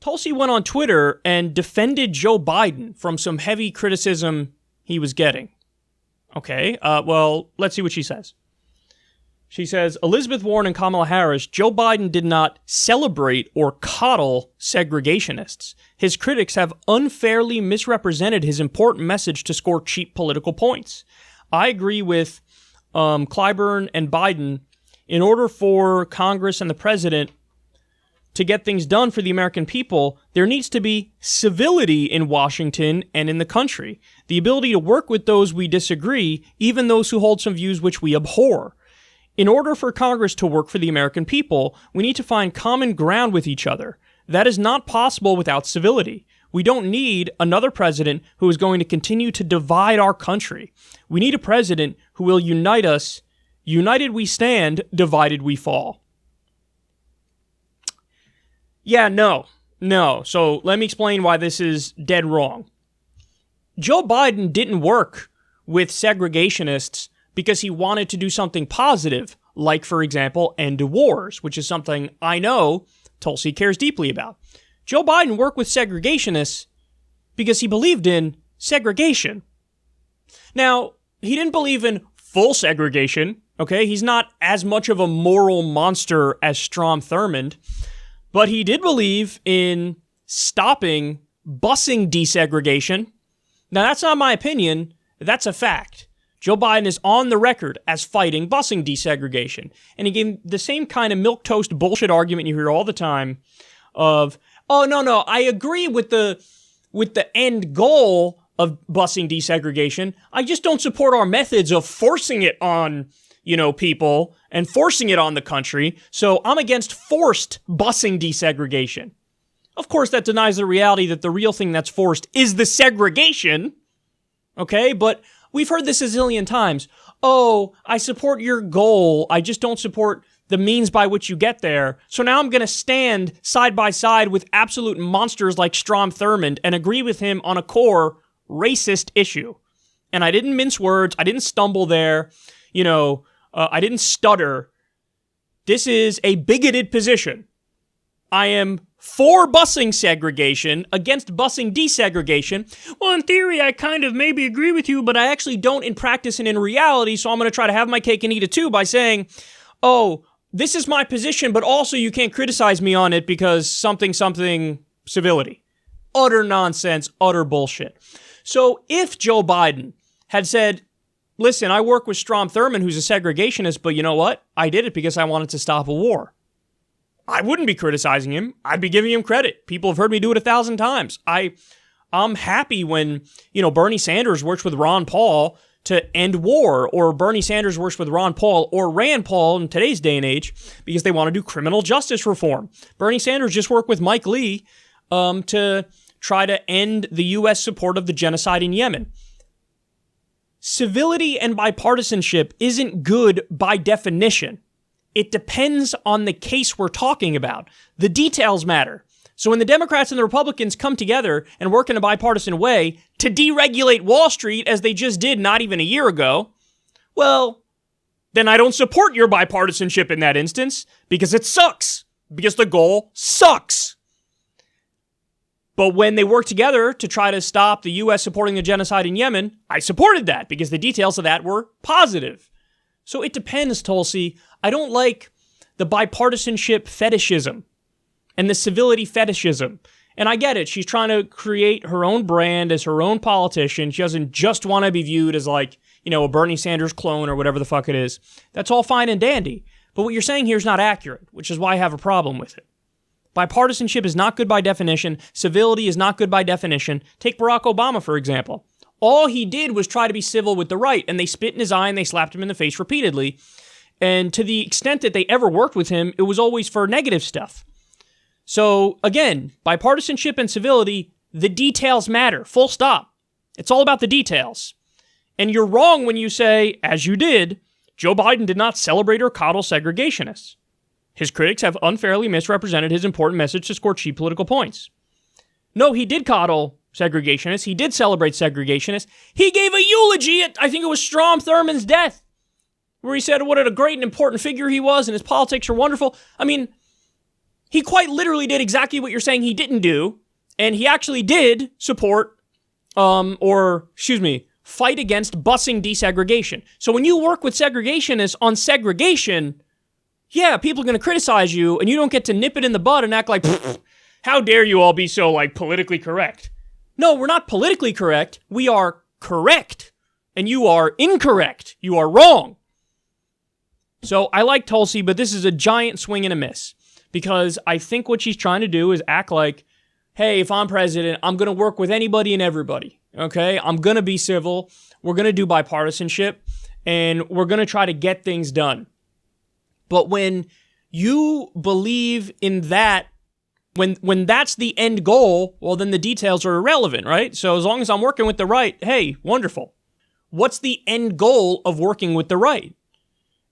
Tulsi went on Twitter and defended Joe Biden from some heavy criticism he was getting. Okay, well, let's see what she says. She says, Elizabeth Warren and Kamala Harris, Joe Biden did not celebrate or coddle segregationists. His critics have unfairly misrepresented his important message to score cheap political points. I agree with Clyburn and Biden. In order for Congress and the president to get things done for the American people, there needs to be civility in Washington and in the country. The ability to work with those we disagree, even those who hold some views which we abhor. In order for Congress to work for the American people, we need to find common ground with each other. That is not possible without civility. We don't need another president who is going to continue to divide our country. We need a president who will unite us. United we stand, divided we fall. Yeah, no. So let me explain why this is dead wrong. Joe Biden didn't work with segregationists because he wanted to do something positive, like, for example, end wars, which is something I know Tulsi cares deeply about. Joe Biden worked with segregationists because he believed in segregation. Now, he didn't believe in full segregation, okay? He's not as much of a moral monster as Strom Thurmond, but he did believe in stopping busing desegregation. Now, that's not my opinion. That's a fact. Joe Biden is on the record as fighting busing desegregation. And he gave the same kind of milquetoast bullshit argument you hear all the time of, oh, no, I agree with the end goal of busing desegregation. I just don't support our methods of forcing it on, people and forcing it on the country. So I'm against forced busing desegregation. Of course, that denies the reality that the real thing that's forced is the segregation. Okay, but we've heard this a zillion times. Oh, I support your goal. I just don't support the means by which you get there. So now I'm going to stand side by side with absolute monsters like Strom Thurmond and agree with him on a core racist issue. And I didn't mince words. I didn't stumble there. I didn't stutter. This is a bigoted position. I am for busing segregation, against busing desegregation. Well, in theory, I kind of maybe agree with you, but I actually don't in practice and in reality, so I'm going to try to have my cake and eat it too by saying, oh, this is my position, but also you can't criticize me on it because something civility. Utter nonsense, utter bullshit. So if Joe Biden had said, listen, I work with Strom Thurmond, who's a segregationist, but you know what? I did it because I wanted to stop a war. I wouldn't be criticizing him. I'd be giving him credit. People have heard me do it 1,000 times. I'm happy when, Bernie Sanders works with Ron Paul to end war, or Bernie Sanders works with Ron Paul or Rand Paul in today's day and age because they want to do criminal justice reform. Bernie Sanders just worked with Mike Lee to try to end the U.S. support of the genocide in Yemen. Civility and bipartisanship isn't good by definition. It depends on the case we're talking about. The details matter. So when the Democrats and the Republicans come together and work in a bipartisan way to deregulate Wall Street, as they just did not even a year ago, well, then I don't support your bipartisanship in that instance because it sucks. Because the goal sucks. But when they work together to try to stop the U.S. supporting the genocide in Yemen, I supported that because the details of that were positive. So it depends, Tulsi. I don't like the bipartisanship fetishism and the civility fetishism. And I get it. She's trying to create her own brand as her own politician. She doesn't just want to be viewed as like, a Bernie Sanders clone or whatever the fuck it is. That's all fine and dandy. But what you're saying here is not accurate, which is why I have a problem with it. Bipartisanship is not good by definition. Civility is not good by definition. Take Barack Obama, for example. All he did was try to be civil with the right, and they spit in his eye and they slapped him in the face repeatedly. And to the extent that they ever worked with him, it was always for negative stuff. So, again, bipartisanship and civility, the details matter. Full stop. It's all about the details. And you're wrong when you say, as you did, Joe Biden did not celebrate or coddle segregationists. His critics have unfairly misrepresented his important message to score cheap political points. No, he did coddle segregationists. He did celebrate segregationists. He gave a eulogy at, I think it was Strom Thurmond's death, where he said what a great and important figure he was and his politics are wonderful. I mean, he quite literally did exactly what you're saying he didn't do, and he actually did support, fight against busing desegregation. So when you work with segregationists on segregation, yeah, people are going to criticize you, and you don't get to nip it in the bud and act like, how dare you all be so, like, politically correct. No, we're not politically correct. We are correct. And you are incorrect. You are wrong. So I like Tulsi, but this is a giant swing and a miss. Because I think what she's trying to do is act like, hey, if I'm president, I'm going to work with anybody and everybody. Okay? I'm going to be civil. We're going to do bipartisanship. And we're going to try to get things done. But when you believe in that, when that's the end goal, well, then the details are irrelevant, right? So as long as I'm working with the right, hey, wonderful. What's the end goal of working with the right?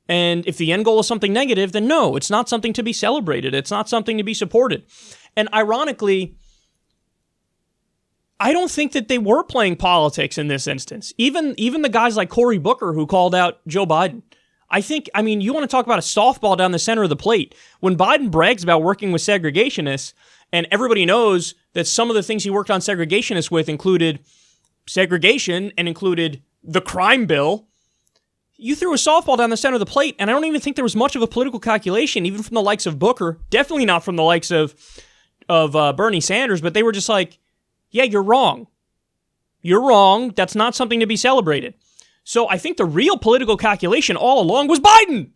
And if the end goal is something negative, then no, it's not something to be celebrated. It's not something to be supported. And ironically, I don't think that they were playing politics in this instance. Even the guys like Cory Booker who called out Joe Biden. I mean, you want to talk about a softball down the center of the plate. When Biden brags about working with segregationists, and everybody knows that some of the things he worked on segregationists with included segregation and included the crime bill, you threw a softball down the center of the plate, and I don't even think there was much of a political calculation, even from the likes of Booker, definitely not from the likes of Bernie Sanders, but they were just like, yeah, you're wrong. You're wrong. That's not something to be celebrated. So I think the real political calculation all along was Biden.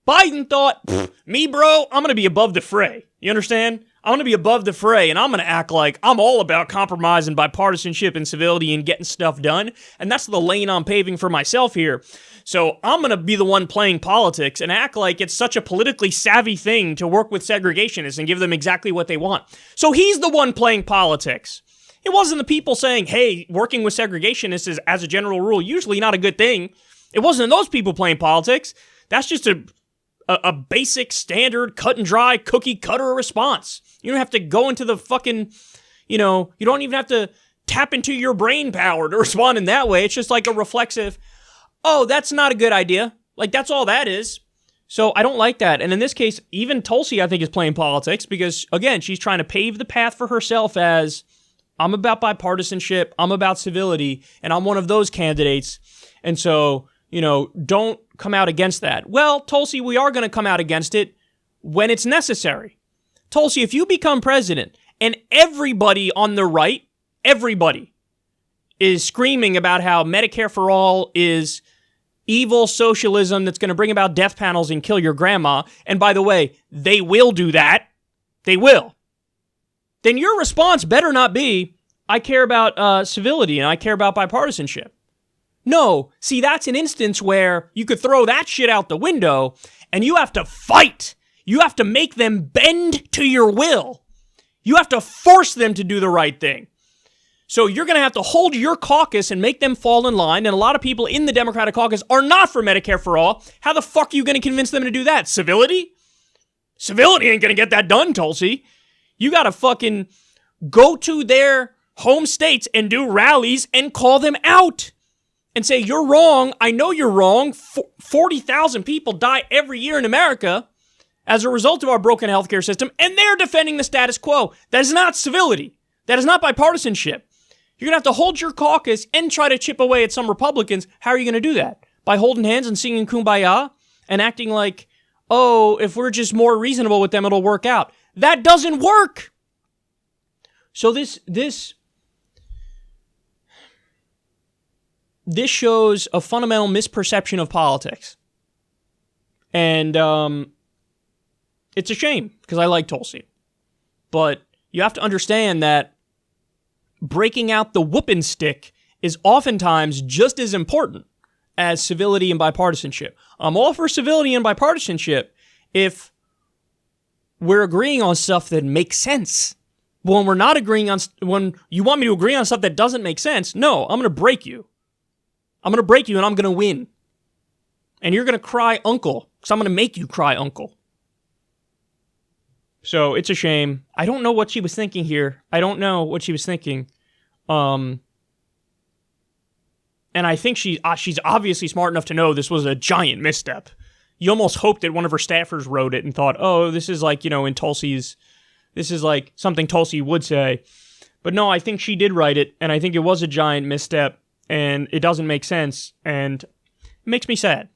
Biden thought, me, bro, I'm going to be above the fray. You understand? I'm going to be above the fray, and I'm going to act like I'm all about compromise and bipartisanship and civility and getting stuff done. And that's the lane I'm paving for myself here. So I'm going to be the one playing politics and act like it's such a politically savvy thing to work with segregationists and give them exactly what they want. So he's the one playing politics. It wasn't the people saying, hey, working with segregationists is, as a general rule, usually not a good thing. It wasn't those people playing politics. That's just a basic, standard, cut and dry, cookie cutter response. You don't have to go into the fucking, you don't even have to tap into your brain power to respond in that way. It's just like a reflexive, oh, that's not a good idea. Like, that's all that is. So I don't like that. And in this case, even Tulsi, I think, is playing politics because, again, she's trying to pave the path for herself as, I'm about bipartisanship, I'm about civility, and I'm one of those candidates. And so, don't come out against that. Well, Tulsi, we are going to come out against it when it's necessary. Tulsi, if you become president and everybody on the right, everybody is screaming about how Medicare for all is evil socialism that's going to bring about death panels and kill your grandma, and by the way, they will do that. They will. Then your response better not be, I care about civility and I care about bipartisanship. No, see, that's an instance where you could throw that shit out the window and you have to fight. You have to make them bend to your will. You have to force them to do the right thing. So you're going to have to hold your caucus and make them fall in line, and a lot of people in the Democratic caucus are not for Medicare for all. How the fuck are you going to convince them to do that? Civility? Civility ain't going to get that done, Tulsi. You got to fucking go to their home states and do rallies and call them out and say, you're wrong. I know you're wrong. 40,000 people die every year in America as a result of our broken healthcare system, and they're defending the status quo. That is not civility. That is not bipartisanship. You're going to have to hold your caucus and try to chip away at some Republicans. How are you going to do that? By holding hands and singing Kumbaya and acting like, oh, if we're just more reasonable with them, it'll work out. That doesn't work. So this shows a fundamental misperception of politics. And it's a shame because I like Tulsi. But you have to understand that breaking out the whooping stick is oftentimes just as important as civility and bipartisanship. I'm all for civility and bipartisanship if we're agreeing on stuff that makes sense. When we're not agreeing on, when you want me to agree on stuff that doesn't make sense, no, I'm going to break you. I'm going to break you and I'm going to win. And you're going to cry uncle, because I'm going to make you cry uncle. So it's a shame. I don't know what she was thinking here. I don't know what she was thinking. And I think she's obviously smart enough to know this was a giant misstep. You almost hoped that one of her staffers wrote it and thought, oh, this is like, in Tulsi's this is like something Tulsi would say. But no, I think she did write it, and I think it was a giant misstep, and it doesn't make sense, and it makes me sad.